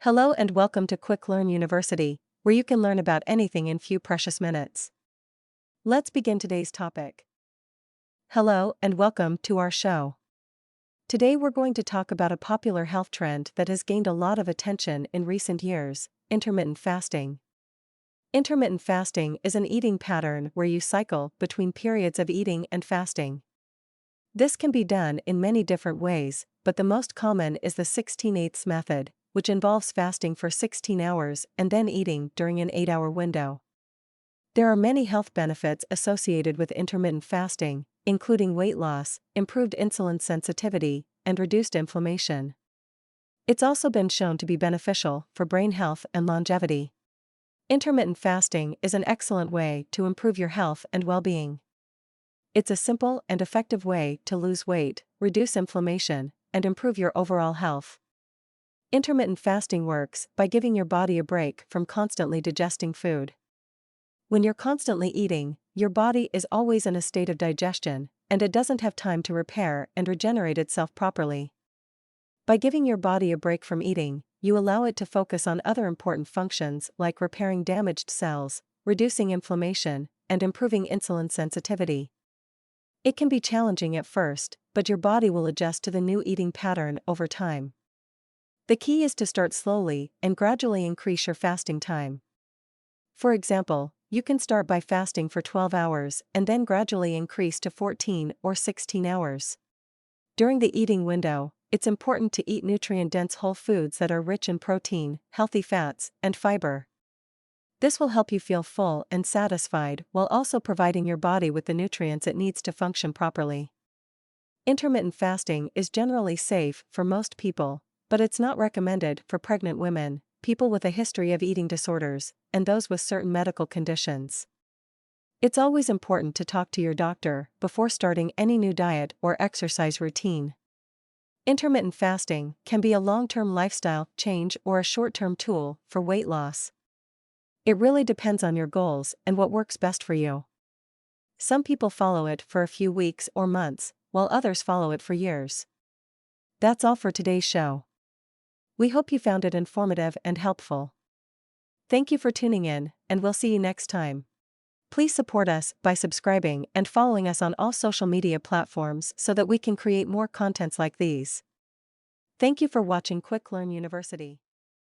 Hello and welcome to Quick Learn University, where you can learn about anything in few precious minutes. Let's begin today's topic. Hello and welcome to our show. Today we're going to talk about a popular health trend that has gained a lot of attention in recent years: intermittent fasting. Intermittent fasting is an eating pattern where you cycle between periods of eating and fasting. This can be done in many different ways, but the most common is the 16/8 method, which involves fasting for 16 hours and then eating during an 8-hour window. There are many health benefits associated with intermittent fasting, including weight loss, improved insulin sensitivity, and reduced inflammation. It's also been shown to be beneficial for brain health and longevity. Intermittent fasting is an excellent way to improve your health and well-being. It's a simple and effective way to lose weight, reduce inflammation, and improve your overall health. Intermittent fasting works by giving your body a break from constantly digesting food. When you're constantly eating, your body is always in a state of digestion, and it doesn't have time to repair and regenerate itself properly. By giving your body a break from eating, you allow it to focus on other important functions like repairing damaged cells, reducing inflammation, and improving insulin sensitivity. It can be challenging at first, but your body will adjust to the new eating pattern over time. The key is to start slowly and gradually increase your fasting time. For example, you can start by fasting for 12 hours and then gradually increase to 14 or 16 hours. During the eating window, it's important to eat nutrient-dense whole foods that are rich in protein, healthy fats, and fiber. This will help you feel full and satisfied while also providing your body with the nutrients it needs to function properly. Intermittent fasting is generally safe for most people, but it's not recommended for pregnant women, people with a history of eating disorders, and those with certain medical conditions. It's always important to talk to your doctor before starting any new diet or exercise routine. Intermittent fasting can be a long-term lifestyle change or a short-term tool for weight loss. It really depends on your goals and what works best for you. Some people follow it for a few weeks or months, while others follow it for years. That's all for today's show. We hope you found it informative and helpful. Thank you for tuning in, and we'll see you next time. Please support us by subscribing and following us on all social media platforms so that we can create more contents like these. Thank you for watching Quick Learn University.